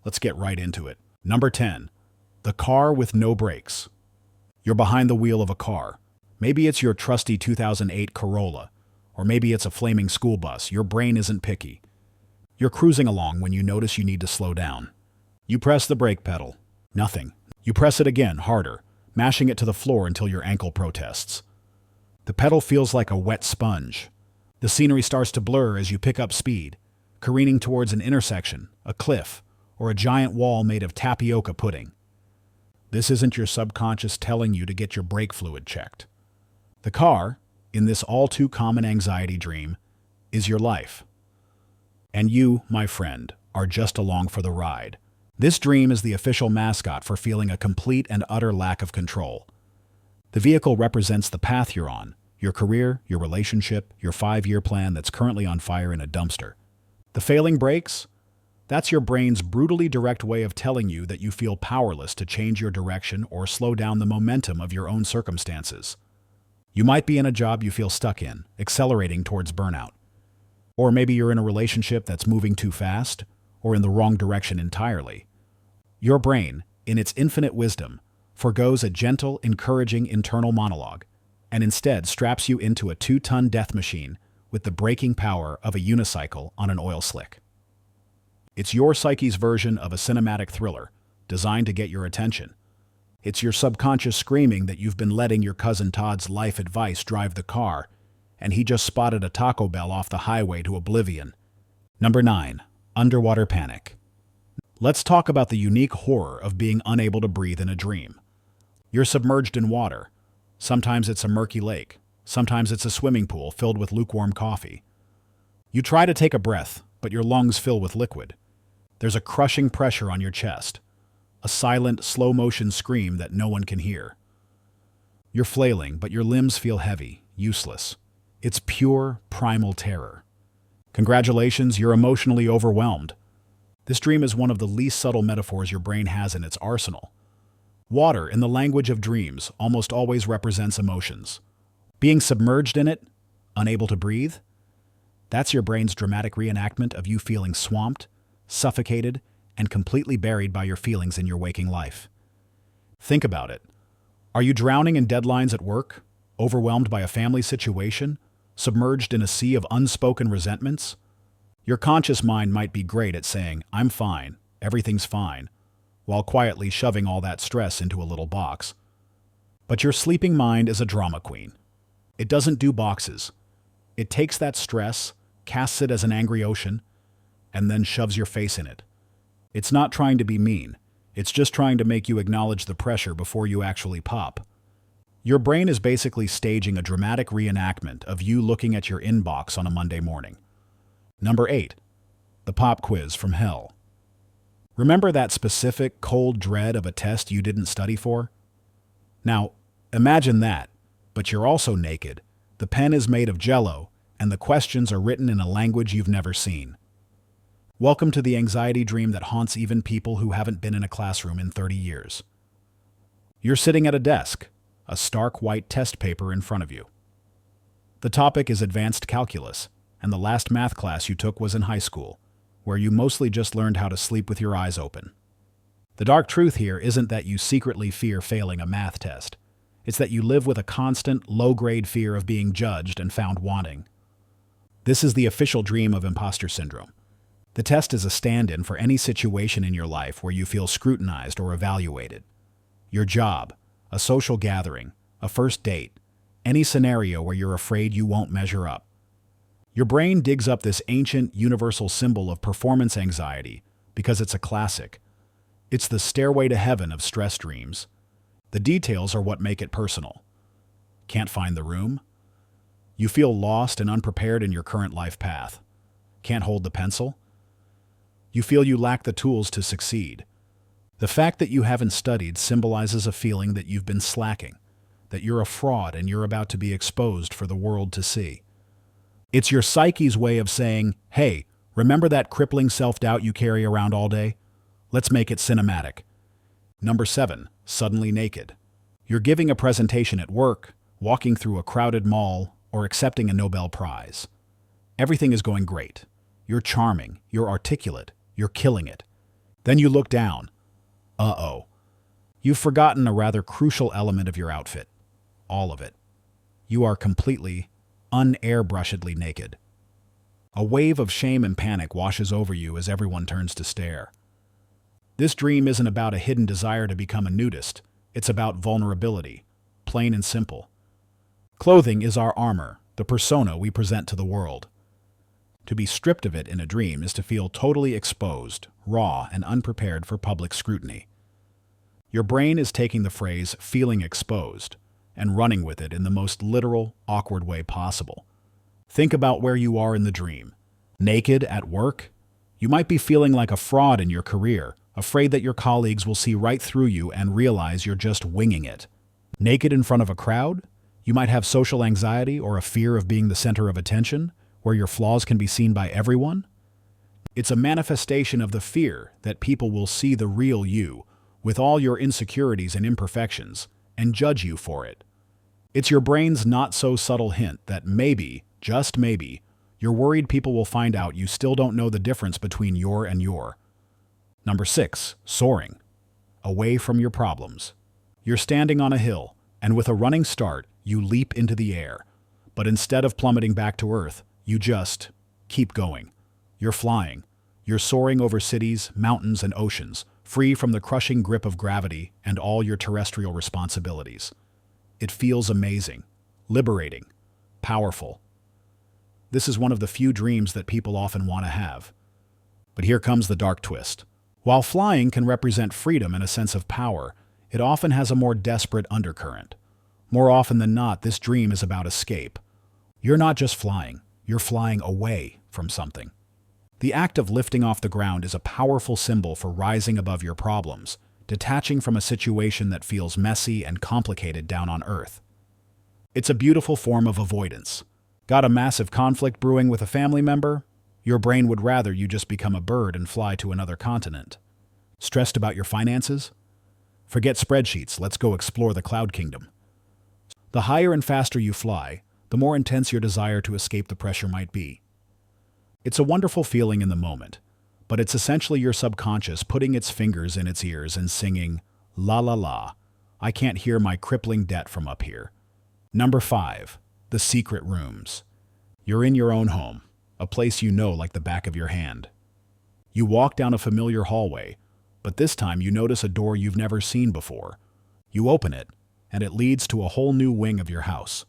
Let's get right into it. Number 10. The car with no brakes. You're behind the wheel of a car. Maybe it's your trusty 2008 Corolla, or maybe it's a flaming school bus. Your brain isn't picky. You're cruising along when you notice you need to slow down. You press the brake pedal. Nothing. You press it again, harder, mashing it to the floor until your ankle protests. The pedal feels like a wet sponge. The scenery starts to blur as you pick up speed, careening towards an intersection, a cliff, or a giant wall made of tapioca pudding. This isn't your subconscious telling you to get your brake fluid checked. The car, in this all-too-common anxiety dream, is your life. And you, my friend, are just along for the ride. This dream is the official mascot for feeling a complete and utter lack of control. The vehicle represents the path you're on, your career, your relationship, your 5-year plan that's currently on fire in a dumpster. The failing brakes? That's your brain's brutally direct way of telling you that you feel powerless to change your direction or slow down the momentum of your own circumstances. You might be in a job you feel stuck in, accelerating towards burnout. Or maybe you're in a relationship that's moving too fast, or in the wrong direction entirely. Your brain, in its infinite wisdom, forgoes a gentle, encouraging internal monologue, and instead straps you into a 2-ton death machine with the braking power of a unicycle on an oil slick. It's your psyche's version of a cinematic thriller, designed to get your attention. It's your subconscious screaming that you've been letting your cousin Todd's life advice drive the car, and he just spotted a Taco Bell off the highway to oblivion. Number 9. Underwater panic. Let's talk about the unique horror of being unable to breathe in a dream. You're submerged in water. Sometimes it's a murky lake. Sometimes it's a swimming pool filled with lukewarm coffee. You try to take a breath, but your lungs fill with liquid. There's a crushing pressure on your chest, a silent, slow-motion scream that no one can hear. You're flailing, but your limbs feel heavy, useless. It's pure, primal terror. Congratulations, you're emotionally overwhelmed. This dream is one of the least subtle metaphors your brain has in its arsenal. Water, in the language of dreams, almost always represents emotions. Being submerged in it, unable to breathe, that's your brain's dramatic reenactment of you feeling swamped, suffocated, and completely buried by your feelings in your waking life. Think about it. Are you drowning in deadlines at work, overwhelmed by a family situation, submerged in a sea of unspoken resentments? Your conscious mind might be great at saying, "I'm fine, everything's fine," while quietly shoving all that stress into a little box. But your sleeping mind is a drama queen. It doesn't do boxes. It takes that stress, casts it as an angry ocean, and then shoves your face in it. It's not trying to be mean. It's just trying to make you acknowledge the pressure before you actually pop. Your brain is basically staging a dramatic reenactment of you looking at your inbox on a Monday morning. Number 8. The pop quiz from hell. Remember that specific, cold dread of a test you didn't study for? Now, imagine that, but you're also naked. The pen is made of jello, and the questions are written in a language you've never seen. Welcome to the anxiety dream that haunts even people who haven't been in a classroom in 30 years. You're sitting at a desk, a stark white test paper in front of you. The topic is advanced calculus, and the last math class you took was in high school, where you mostly just learned how to sleep with your eyes open. The dark truth here isn't that you secretly fear failing a math test. It's that you live with a constant, low-grade fear of being judged and found wanting. This is the official dream of imposter syndrome. The test is a stand-in for any situation in your life where you feel scrutinized or evaluated. Your job, a social gathering, a first date, any scenario where you're afraid you won't measure up. Your brain digs up this ancient, universal symbol of performance anxiety because it's a classic. It's the stairway to heaven of stress dreams. The details are what make it personal. Can't find the room? You feel lost and unprepared in your current life path. Can't hold the pencil? You feel you lack the tools to succeed. The fact that you haven't studied symbolizes a feeling that you've been slacking, that you're a fraud and you're about to be exposed for the world to see. It's your psyche's way of saying, "Hey, remember that crippling self-doubt you carry around all day? Let's make it cinematic." Number 7. Suddenly naked. You're giving a presentation at work, walking through a crowded mall, or accepting a Nobel Prize. Everything is going great. You're charming, you're articulate, you're killing it. Then you look down. Uh-oh. You've forgotten a rather crucial element of your outfit. All of it. You are completely, unairbrushed naked. A wave of shame and panic washes over you as everyone turns to stare. This dream isn't about a hidden desire to become a nudist. It's about vulnerability, plain and simple. Clothing is our armor, the persona we present to the world. To be stripped of it in a dream is to feel totally exposed, raw, and unprepared for public scrutiny. Your brain is taking the phrase "feeling exposed" and running with it in the most literal, awkward way possible. Think about where you are in the dream. Naked at work? You might be feeling like a fraud in your career, afraid that your colleagues will see right through you and realize you're just winging it. Naked in front of a crowd? You might have social anxiety or a fear of being the center of attention, where your flaws can be seen by everyone. It's a manifestation of the fear that people will see the real you, with all your insecurities and imperfections, and judge you for it. It's your brain's not-so-subtle hint that maybe, just maybe, you're worried people will find out you still don't know the difference between your and your. Number 6. Soaring. Away from your problems. You're standing on a hill, and with a running start, you leap into the air. But instead of plummeting back to earth, you just keep going. You're flying. You're soaring over cities, mountains, and oceans, free from the crushing grip of gravity and all your terrestrial responsibilities. It feels amazing, liberating, powerful. This is one of the few dreams that people often want to have. But here comes the dark twist. While flying can represent freedom and a sense of power, it often has a more desperate undercurrent. More often than not, this dream is about escape. You're not just flying, you're flying away from something. The act of lifting off the ground is a powerful symbol for rising above your problems, detaching from a situation that feels messy and complicated down on Earth. It's a beautiful form of avoidance. Got a massive conflict brewing with a family member? Your brain would rather you just become a bird and fly to another continent. Stressed about your finances? Forget spreadsheets, let's go explore the cloud kingdom. The higher and faster you fly, the more intense your desire to escape the pressure might be. It's a wonderful feeling in the moment, but it's essentially your subconscious putting its fingers in its ears and singing, "La la la, I can't hear my crippling debt from up here." Number 5. The secret rooms. You're in your own home, a place you know like the back of your hand. You walk down a familiar hallway, but this time you notice a door you've never seen before. You open it, and it leads to a whole new wing of your house.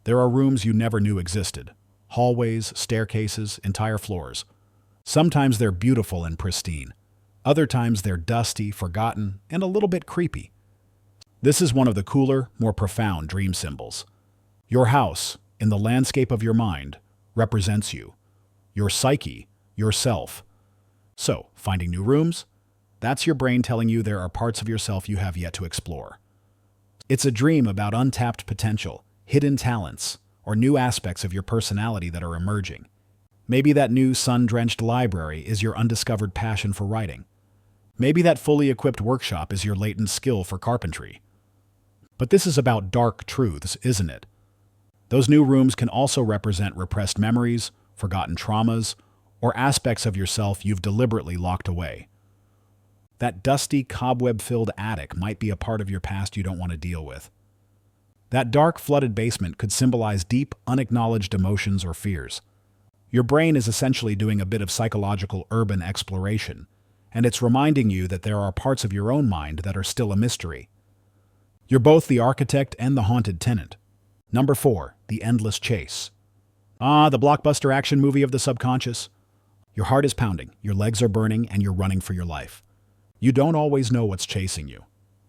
There are rooms you never knew existed. Hallways, staircases, entire floors. Sometimes they're beautiful and pristine. Other times they're dusty, forgotten, and a little bit creepy. This is one of the cooler, more profound dream symbols. Your house, in the landscape of your mind, represents you. Your psyche, yourself. So, finding new rooms? That's your brain telling you there are parts of yourself you have yet to explore. It's a dream about untapped potential, hidden talents, or new aspects of your personality that are emerging. Maybe that new sun-drenched library is your undiscovered passion for writing. Maybe that fully equipped workshop is your latent skill for carpentry. But this is about dark truths, isn't it? Those new rooms can also represent repressed memories, forgotten traumas, or aspects of yourself you've deliberately locked away. That dusty, cobweb-filled attic might be a part of your past you don't want to deal with. That dark, flooded basement could symbolize deep, unacknowledged emotions or fears. Your brain is essentially doing a bit of psychological urban exploration, and it's reminding you that there are parts of your own mind that are still a mystery. You're both the architect and the haunted tenant. Number 4. The endless chase. The blockbuster action movie of the subconscious. Your heart is pounding, your legs are burning, and you're running for your life. You don't always know what's chasing you.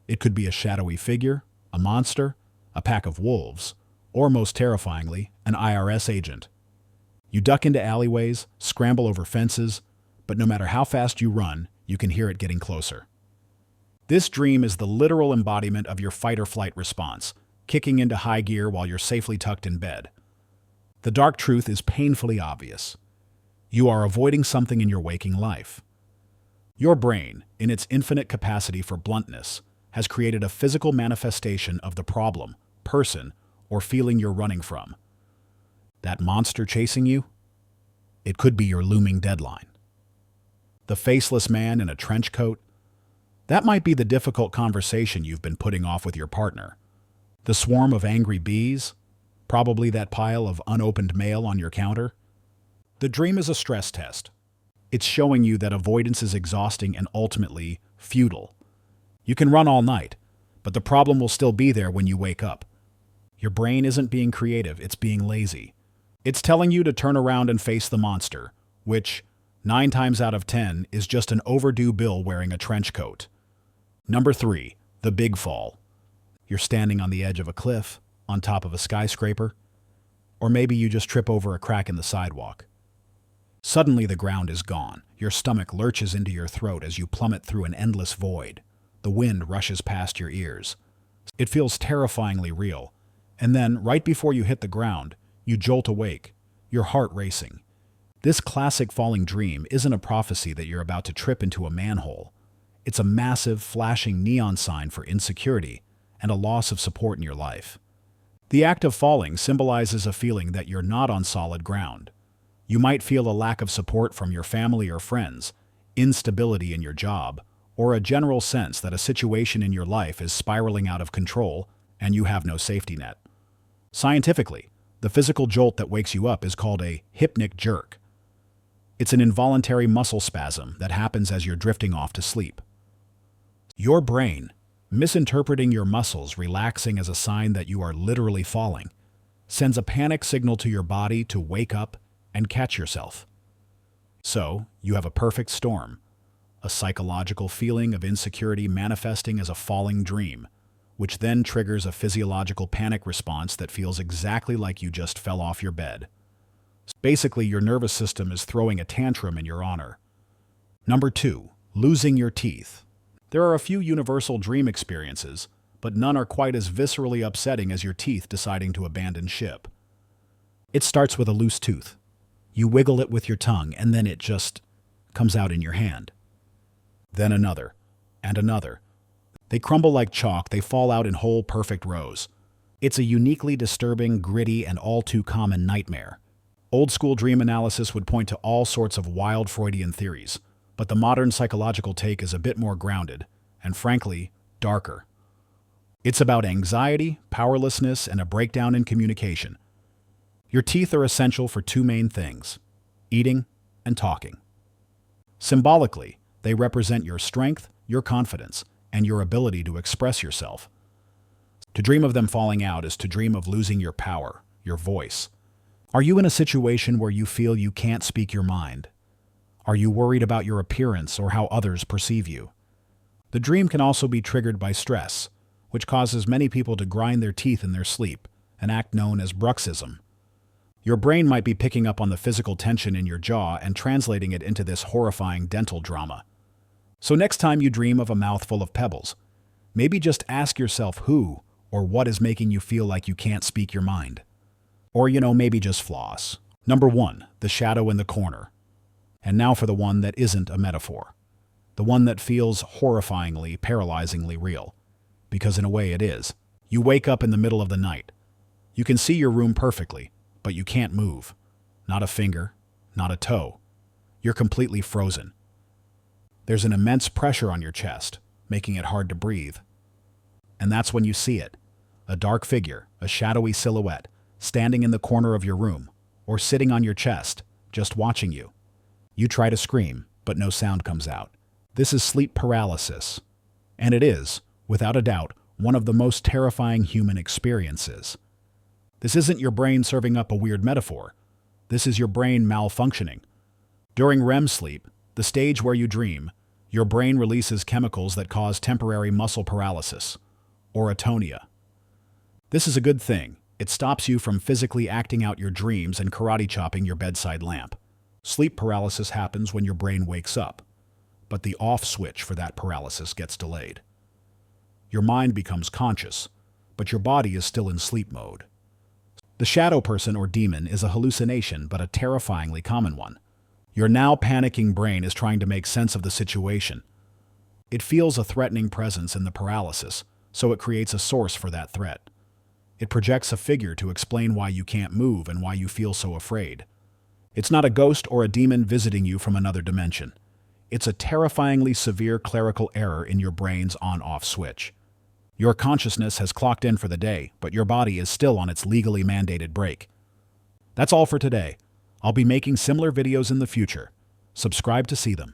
It could be a shadowy figure, a monster, a pack of wolves, or most terrifyingly, an IRS agent. You duck into alleyways, scramble over fences, but no matter how fast you run, you can hear it getting closer. This dream is the literal embodiment of your fight-or-flight response, kicking into high gear while you're safely tucked in bed. The dark truth is painfully obvious. You are avoiding something in your waking life. Your brain, in its infinite capacity for bluntness, has created a physical manifestation of the problem, person, or feeling you're running from. That monster chasing you? It could be your looming deadline. The faceless man in a trench coat? That might be the difficult conversation you've been putting off with your partner. The swarm of angry bees? Probably that pile of unopened mail on your counter? The dream is a stress test. It's showing you that avoidance is exhausting and ultimately futile. You can run all night, but the problem will still be there when you wake up. Your brain isn't being creative, it's being lazy. It's telling you to turn around and face the monster, which, 9 times out of 10, is just an overdue bill wearing a trench coat. Number 3, the big fall. You're standing on the edge of a cliff, on top of a skyscraper, or maybe you just trip over a crack in the sidewalk. Suddenly the ground is gone. Your stomach lurches into your throat as you plummet through an endless void. The wind rushes past your ears. It feels terrifyingly real. And then, right before you hit the ground, you jolt awake, your heart racing. This classic falling dream isn't a prophecy that you're about to trip into a manhole. It's a massive, flashing neon sign for insecurity and a loss of support in your life. The act of falling symbolizes a feeling that you're not on solid ground. You might feel a lack of support from your family or friends, instability in your job, or a general sense that a situation in your life is spiraling out of control and you have no safety net. Scientifically, the physical jolt that wakes you up is called a hypnic jerk. It's an involuntary muscle spasm that happens as you're drifting off to sleep. Your brain, misinterpreting your muscles relaxing as a sign that you are literally falling, sends a panic signal to your body to wake up and catch yourself. So, you have a perfect storm, a psychological feeling of insecurity manifesting as a falling dream, which then triggers a physiological panic response that feels exactly like you just fell off your bed. Basically, your nervous system is throwing a tantrum in your honor. Number 2, losing your teeth. There are a few universal dream experiences, but none are quite as viscerally upsetting as your teeth deciding to abandon ship. It starts with a loose tooth. You wiggle it with your tongue, and then it just comes out in your hand. Then another, and another. They crumble like chalk, they fall out in whole, perfect rows. It's a uniquely disturbing, gritty, and all too common nightmare. Old-school dream analysis would point to all sorts of wild Freudian theories, but the modern psychological take is a bit more grounded, and frankly, darker. It's about anxiety, powerlessness, and a breakdown in communication. Your teeth are essential for 2 main things: eating and talking. Symbolically, they represent your strength, your confidence, and your ability to express yourself. To dream of them falling out is to dream of losing your power, your voice. Are you in a situation where you feel you can't speak your mind? Are you worried about your appearance or how others perceive you? The dream can also be triggered by stress, which causes many people to grind their teeth in their sleep, an act known as bruxism. Your brain might be picking up on the physical tension in your jaw and translating it into this horrifying dental drama. So next time you dream of a mouthful of pebbles, maybe just ask yourself who or what is making you feel like you can't speak your mind. Or, maybe just floss. Number 1, the shadow in the corner. And now for the one that isn't a metaphor. The one that feels horrifyingly, paralyzingly real. Because in a way it is. You wake up in the middle of the night. You can see your room perfectly, but you can't move. Not a finger, not a toe. You're completely frozen. There's an immense pressure on your chest, making it hard to breathe. And that's when you see it. A dark figure, a shadowy silhouette, standing in the corner of your room, or sitting on your chest, just watching you. You try to scream, but no sound comes out. This is sleep paralysis. And it is, without a doubt, one of the most terrifying human experiences. This isn't your brain serving up a weird metaphor. This is your brain malfunctioning. During REM sleep, the stage where you dream, your brain releases chemicals that cause temporary muscle paralysis, or atonia. This is a good thing. It stops you from physically acting out your dreams and karate chopping your bedside lamp. Sleep paralysis happens when your brain wakes up, but the off switch for that paralysis gets delayed. Your mind becomes conscious, but your body is still in sleep mode. The shadow person or demon is a hallucination, but a terrifyingly common one. Your now panicking brain is trying to make sense of the situation. It feels a threatening presence in the paralysis, so it creates a source for that threat. It projects a figure to explain why you can't move and why you feel so afraid. It's not a ghost or a demon visiting you from another dimension. It's a terrifyingly severe clerical error in your brain's on-off switch. Your consciousness has clocked in for the day, but your body is still on its legally mandated break. That's all for today. I'll be making similar videos in the future. Subscribe to see them.